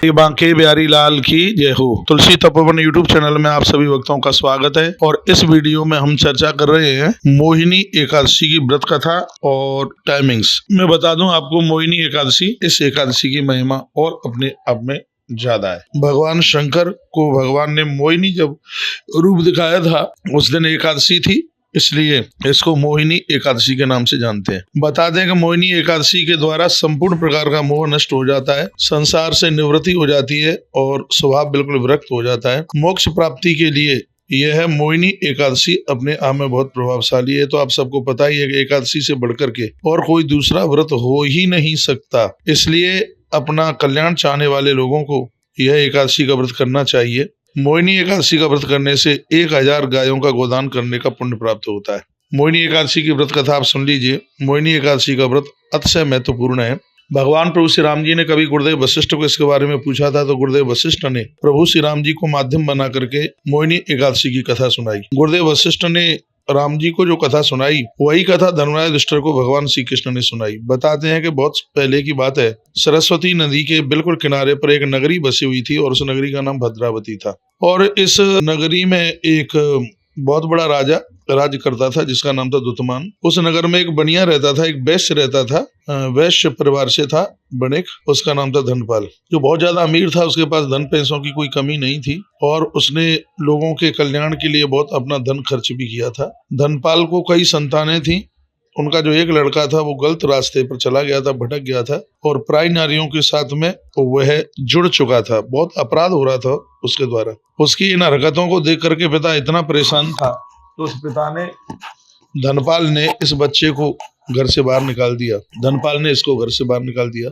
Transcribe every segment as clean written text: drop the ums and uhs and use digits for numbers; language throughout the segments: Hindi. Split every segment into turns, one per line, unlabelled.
बांके बिहारी लाल की जय हो। तुलसी तपोवन यूट्यूब चैनल में आप सभी भक्तों का स्वागत है और इस वीडियो में हम चर्चा कर रहे हैं मोहिनी एकादशी की व्रत कथा और टाइमिंग्स। मैं बता दूं आपको, मोहिनी एकादशी, इस एकादशी की महिमा और अपने आप में ज्यादा है। भगवान शंकर को भगवान ने मोहिनी जब रूप दिखाया था उस दिन एकादशी थी, इसलिए इसको मोहिनी एकादशी के नाम से जानते हैं। बता दें कि मोहिनी एकादशी के द्वारा संपूर्ण प्रकार का मोह नष्ट हो जाता है, संसार से निवृत्ति हो जाती है और स्वभाव बिल्कुल विरक्त हो जाता है। मोक्ष प्राप्ति के लिए यह मोहिनी एकादशी अपने आप में बहुत प्रभावशाली है। तो आप सबको पता ही है कि एकादशी से बढ़कर के और कोई दूसरा व्रत हो ही नहीं सकता, इसलिए अपना कल्याण चाहने वाले लोगों को यह एकादशी का व्रत करना चाहिए। मोहिनी एकादशी का व्रत करने से 1000 गायों का गोदान करने का पुण्य प्राप्त होता है। मोहिनी एकादशी की व्रत कथा आप सुन लीजिए। मोहिनी एकादशी का व्रत अतिशय महत्वपूर्ण है। भगवान प्रभु श्री राम जी ने कभी गुरुदेव वशिष्ठ को इसके बारे में पूछा था, तो गुरुदेव वशिष्ठ ने प्रभु श्री राम जी को माध्यम बना करके मोहिनी एकादशी की कथा सुनाई। गुरुदेव वशिष्ठ ने राम जी को जो कथा सुनाई, वही कथा धर्मराज युधिष्ठिर को भगवान श्री कृष्ण ने सुनाई। बताते हैं कि बहुत पहले की बात है, सरस्वती नदी के बिल्कुल किनारे पर एक नगरी बसी हुई थी और उस नगरी का नाम भद्रावती था। और इस नगरी में एक बहुत बड़ा राजा राज्य करता था जिसका नाम था दुतमान। उस नगर में एक बनिया रहता था, एक वैश्य रहता था, वैश्य परिवार से था बणिक, उसका नाम था धनपाल, जो बहुत ज्यादा अमीर था। उसके पास धन पैसों की कोई कमी नहीं थी और उसने लोगों के कल्याण के लिए बहुत अपना धन खर्च भी किया था। धनपाल को कई संतानें थी। उनका जो एक लड़का था वो गलत रास्ते पर चला गया था, भटक गया था और पराई नारियों के साथ में वह जुड़ चुका था। बहुत अपराध हो रहा था उसके द्वारा। उसकी इन हरकतों को देख करके पिता इतना परेशान था तो उस पिता ने, धनपाल ने इस बच्चे को घर से बाहर निकाल दिया। धनपाल ने इसको घर से बाहर निकाल दिया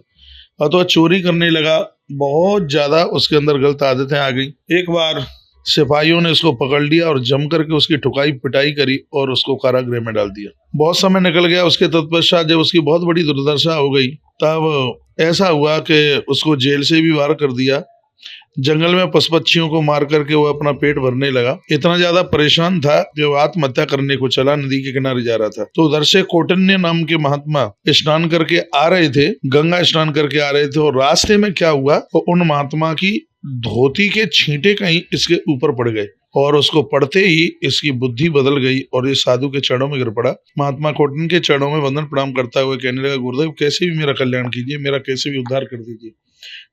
और तो चोरी करने लगा। बहुत ज्यादा उसके अंदर गलत आदतें आ गई। एक बार सिपाहियों ने उसको पकड़ लिया और जम करके उसकी ठुकाई पिटाई करी और उसको कारागृह में डाल दिया। बहुत समय निकल गया। उसके तत्पश्चात जब उसकी बहुत बड़ी दुर्दशा हो गई, तब ऐसा हुआ कि उसको जेल से भी बाहर कर दिया। जंगल में पशु पक्षियों को मार करके वो अपना पेट भरने लगा। इतना ज्यादा परेशान था कि वो आत्महत्या करने को चला, नदी के किनारे जा रहा था। तो उधर से कौटिन्य नाम के महात्मा स्नान करके आ रहे थे, गंगा स्नान करके आ रहे थे और रास्ते में क्या हुआ, तो उन महात्मा की धोती के छींटे कहीं इसके ऊपर पड़ गए और उसको पड़ते ही इसकी बुद्धि बदल गई और ये साधु के चरणों में गिर पड़ा। महात्मा कौटिन्य के चरणों में वंदन प्रणाम करता हुए कहने लगा, गुरुदेव कैसे भी मेरा कल्याण कीजिए, मेरा कैसे भी उद्धार कर दीजिए।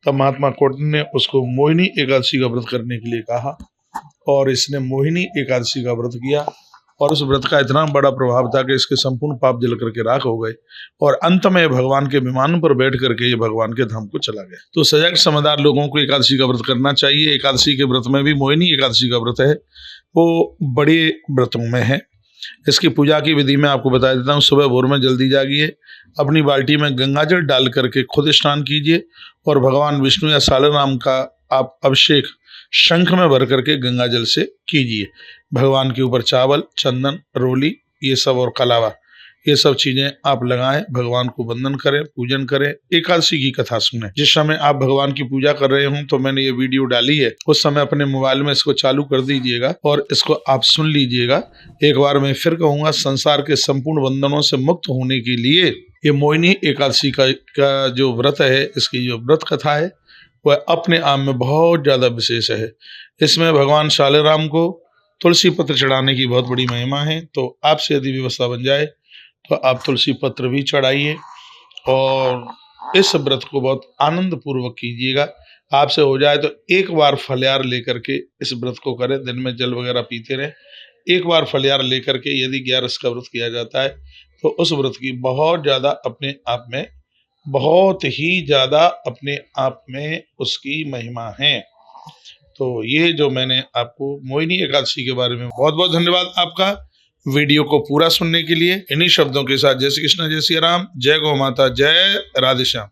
तब महात्मा कौटिन्य ने उसको मोहिनी एकादशी का व्रत करने के लिए कहा और इसने मोहिनी एकादशी का व्रत किया और उस व्रत का इतना बड़ा प्रभाव था कि इसके संपूर्ण पाप जल करके राख हो गए और अंत में भगवान के विमान पर बैठ करके ये भगवान के धाम को चला गया। तो सजग समझदार लोगों को एकादशी का व्रत करना चाहिए। एकादशी के व्रत में भी मोहिनी एकादशी का व्रत है, वो बड़े व्रतों में है। इसकी पूजा की विधि में आपको बता देता हूँ। सुबह भोर में जल्दी जागिए, अपनी बाल्टी में गंगाजल डाल करके खुद स्नान कीजिए और भगवान विष्णु या सालग्राम का आप अभिषेक शंख में भर करके गंगाजल से कीजिए। भगवान के ऊपर चावल, चंदन, रोली, ये सब और कलावा, ये सब चीजें आप लगाएं, भगवान को वंदन करें, पूजन करें, एकादशी की कथा सुनें। जिस समय आप भगवान की पूजा कर रहे हों तो मैंने ये वीडियो डाली है, उस समय अपने मोबाइल में इसको चालू कर दीजिएगा और इसको आप सुन लीजिएगा। एक बार मैं फिर कहूंगा, संसार के संपूर्ण बंधनों से मुक्त होने के लिए ये मोहिनी एकादशी का जो व्रत है, इसकी जो व्रत कथा है वह अपने आप में बहुत ज्यादा विशेष है। इसमें भगवान सालग्राम को तुलसी पत्र चढ़ाने की बहुत बड़ी महिमा है। तो आपसे यदि व्यवस्था बन जाए तो आप तुलसी पत्र भी चढ़ाइए और इस व्रत को बहुत आनंद पूर्वक कीजिएगा। आपसे हो जाए तो एक बार फलयार लेकर के इस व्रत को करें। दिन में जल वगैरह पीते रहें। एक बार फलयार लेकर के यदि 11 का व्रत किया जाता है तो उस व्रत की बहुत ज्यादा अपने आप में, बहुत ही ज्यादा अपने आप में उसकी महिमा है। तो ये जो मैंने आपको मोहिनी एकादशी के बारे में, बहुत बहुत धन्यवाद आपका वीडियो को पूरा सुनने के लिए। इन्हीं शब्दों के साथ जय श्री कृष्ण, जय श्री राम, जय गौ माता, जय राधे श्याम।